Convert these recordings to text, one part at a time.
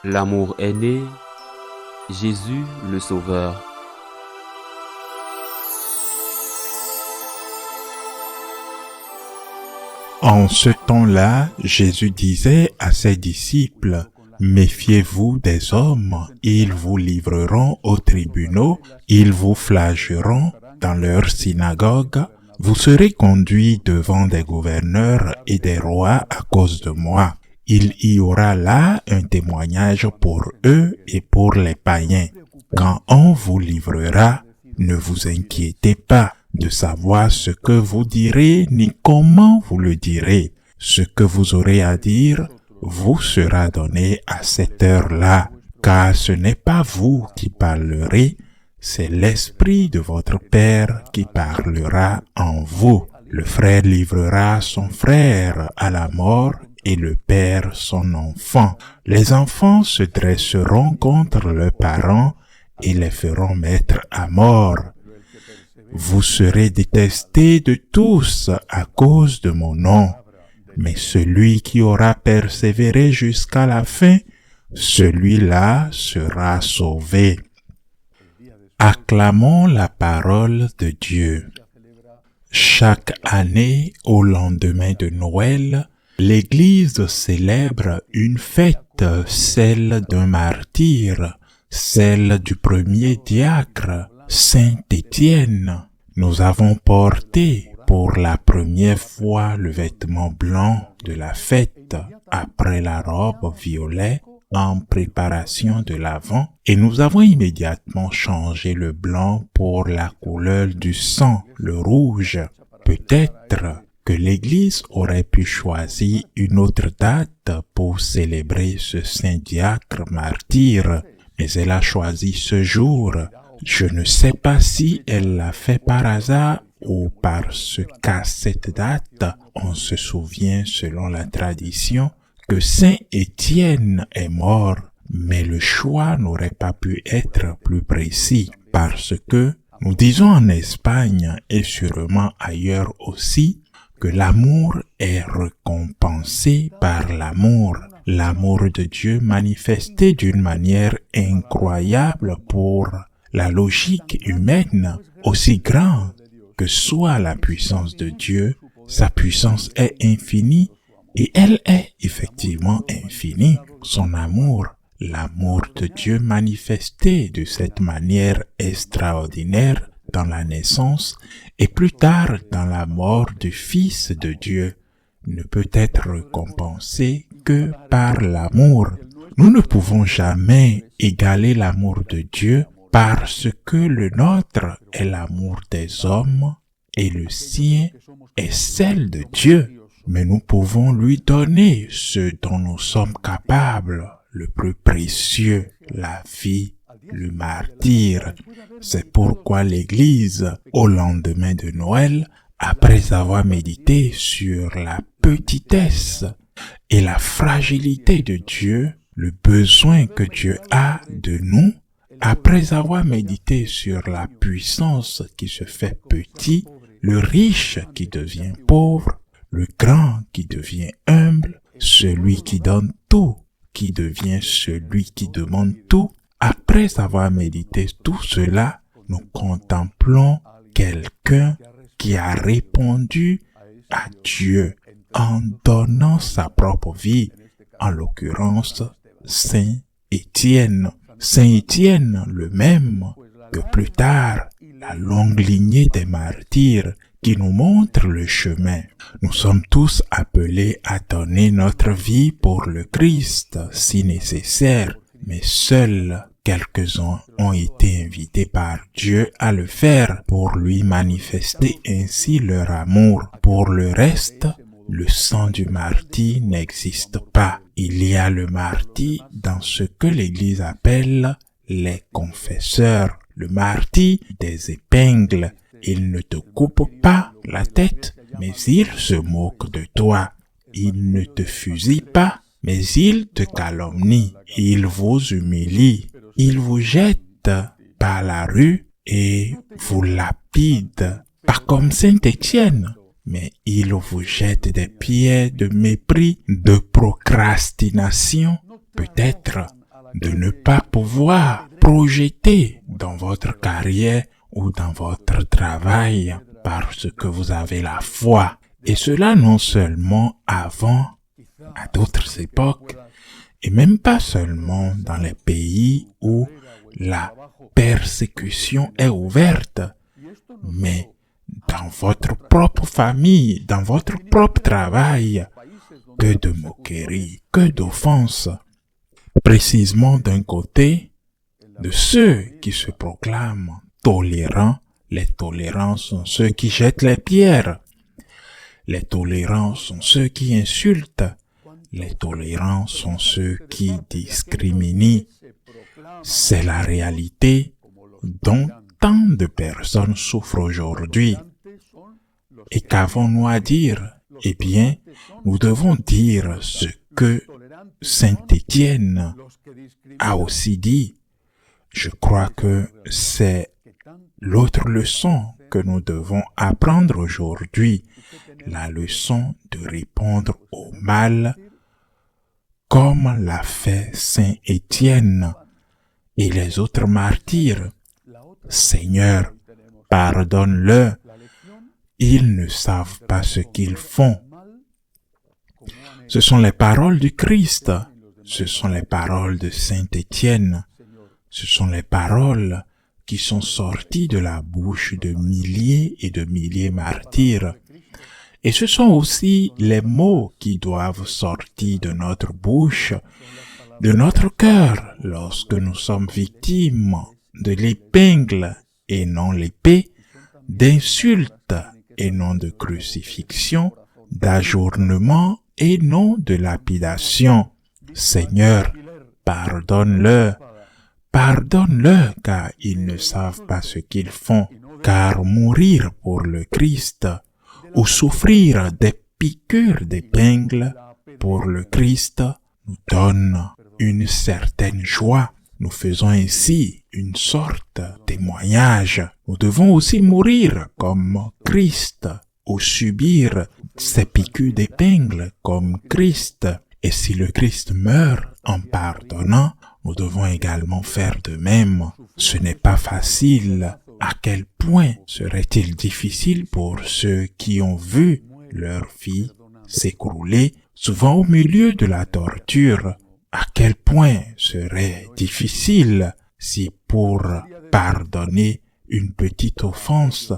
L'amour est né, Jésus le Sauveur. En ce temps-là, Jésus disait à ses disciples, « Méfiez-vous des hommes, ils vous livreront aux tribunaux, ils vous flagelleront dans leurs synagogues, vous serez conduits devant des gouverneurs et des rois à cause de moi. Il y aura là un témoignage pour eux et pour les païens. Quand on vous livrera, ne vous inquiétez pas de savoir ce que vous direz ni comment vous le direz. Ce que vous aurez à dire vous sera donné à cette heure-là, car ce n'est pas vous qui parlerez, c'est l'Esprit de votre Père qui parlera en vous. Le frère livrera son frère à la mort et le père son enfant. Les enfants se dresseront contre leurs parents et les feront mettre à mort. Vous serez détestés de tous à cause de mon nom, mais celui qui aura persévéré jusqu'à la fin, celui-là sera sauvé. Acclamons la parole de Dieu. Chaque année, au lendemain de Noël, l'Église célèbre une fête, celle d'un martyr, celle du premier diacre, Saint Étienne. Nous avons porté pour la première fois le vêtement blanc de la fête après la robe violet en préparation de l'Avent et nous avons immédiatement changé le blanc pour la couleur du sang, le rouge. Peut-être que l'Église aurait pu choisir une autre date pour célébrer ce saint diacre martyr, mais elle a choisi ce jour. Je ne sais pas si elle l'a fait par hasard ou parce qu'à cette date, on se souvient selon la tradition que Saint Étienne est mort, mais le choix n'aurait pas pu être plus précis parce que nous disons en Espagne et sûrement ailleurs aussi que l'amour est récompensé par l'amour. L'amour de Dieu manifesté d'une manière incroyable pour la logique humaine, aussi grande que soit la puissance de Dieu, sa puissance est infinie et elle est effectivement infinie. Son amour, l'amour de Dieu manifesté de cette manière extraordinaire dans la naissance et plus tard dans la mort du Fils de Dieu, ne peut être récompensé que par l'amour. Nous ne pouvons jamais égaler l'amour de Dieu parce que le nôtre est l'amour des hommes et le sien est celle de Dieu. Mais nous pouvons lui donner ce dont nous sommes capables, le plus précieux, la vie, le martyr. C'est pourquoi l'Église, au lendemain de Noël, après avoir médité sur la petitesse et la fragilité de Dieu, le besoin que Dieu a de nous, après avoir médité sur la puissance qui se fait petit, le riche qui devient pauvre, le grand qui devient humble, celui qui donne tout, qui devient celui qui demande tout, après avoir médité tout cela, nous contemplons quelqu'un qui a répondu à Dieu en donnant sa propre vie, en l'occurrence Saint Étienne. Saint Étienne, le même que plus tard la longue lignée des martyrs qui nous montre le chemin. Nous sommes tous appelés à donner notre vie pour le Christ si nécessaire, mais seuls quelques-uns ont été invités par Dieu à le faire pour lui manifester ainsi leur amour. Pour le reste, le sang du martyr n'existe pas. Il y a le martyr dans ce que l'Église appelle les confesseurs. Le martyr des épingles. Il ne te coupe pas la tête, mais il se moque de toi. Il ne te fusille pas, mais il te calomnie. Il vous humilie. Il vous jette par la rue et vous lapide. Pas comme Saint Étienne, mais il vous jette des pierres de mépris, de procrastination, peut-être de ne pas pouvoir projeter dans votre carrière ou dans votre travail parce que vous avez la foi. Et cela non seulement avant, à d'autres époques, et même pas seulement dans les pays où la persécution est ouverte, mais dans votre propre famille, dans votre propre travail. Que de moqueries, que d'offenses. Précisément d'un côté, de ceux qui se proclament tolérants, les tolérants sont ceux qui jettent les pierres. Les tolérants sont ceux qui insultent. Les tolérants sont ceux qui discriminent. C'est la réalité dont tant de personnes souffrent aujourd'hui. Et qu'avons-nous à dire? Eh bien, nous devons dire ce que Saint Étienne a aussi dit. Je crois que c'est l'autre leçon que nous devons apprendre aujourd'hui, la leçon de répondre au mal comme l'a fait Saint Étienne et les autres martyrs. Seigneur, pardonne-leur, ils ne savent pas ce qu'ils font. Ce sont les paroles du Christ, ce sont les paroles de Saint Étienne, ce sont les paroles qui sont sorties de la bouche de milliers et de milliers de martyrs. Et ce sont aussi les mots qui doivent sortir de notre bouche, de notre cœur, lorsque nous sommes victimes de l'épingle et non l'épée, d'insultes et non de crucifixion, d'ajournement et non de lapidation. Seigneur, pardonne-leur, pardonne-leur, car ils ne savent pas ce qu'ils font, car mourir pour le Christ ou souffrir des piqûres d'épingle pour le Christ nous donne une certaine joie. Nous faisons ainsi une sorte de témoignage. Nous devons aussi mourir comme Christ ou subir ces piqûres d'épingle comme Christ. Et si le Christ meurt en pardonnant, nous devons également faire de même. Ce n'est pas facile. À quel point serait-il difficile pour ceux qui ont vu leur vie s'écrouler, souvent au milieu de la torture? À quel point serait difficile si pour pardonner une petite offense,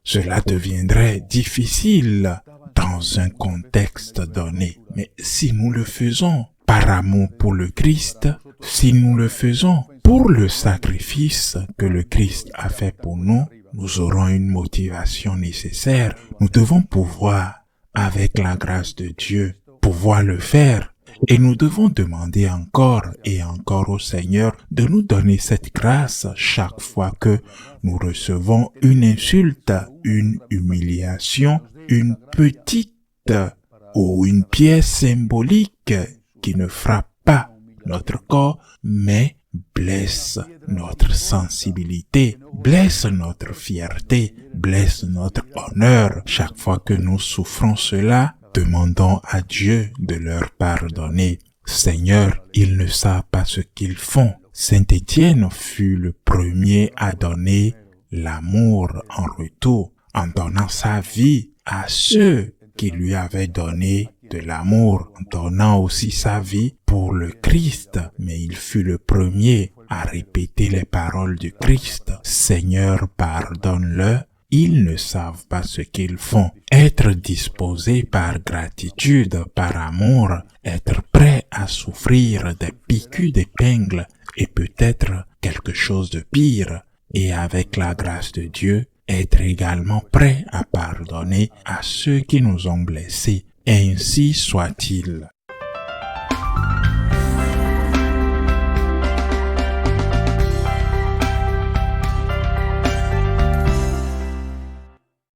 cela deviendrait difficile dans un contexte donné. Mais si nous le faisons par amour pour le Christ, si nous le faisons pour le sacrifice que le Christ a fait pour nous, nous aurons une motivation nécessaire. Nous devons pouvoir, avec la grâce de Dieu, pouvoir le faire. Et nous devons demander encore et encore au Seigneur de nous donner cette grâce chaque fois que nous recevons une insulte, une humiliation, une petite ou une pièce symbolique qui ne frappe pas notre corps, mais blesse notre sensibilité, blesse notre fierté, blesse notre honneur. Chaque fois que nous souffrons cela, demandons à Dieu de leur pardonner. Seigneur, ils ne savent pas ce qu'ils font. Saint Étienne fut le premier à donner l'amour en retour, en donnant sa vie à ceux qui lui avaient donné de l'amour, en donnant aussi sa vie pour le Christ. Mais il fut le premier à répéter les paroles du Christ. Seigneur, pardonne-leur. Ils ne savent pas ce qu'ils font. Être disposé par gratitude, par amour, être prêt à souffrir des piqûres d'épingle et peut-être quelque chose de pire. Et avec la grâce de Dieu, être également prêt à pardonner à ceux qui nous ont blessés. Ainsi soit-il.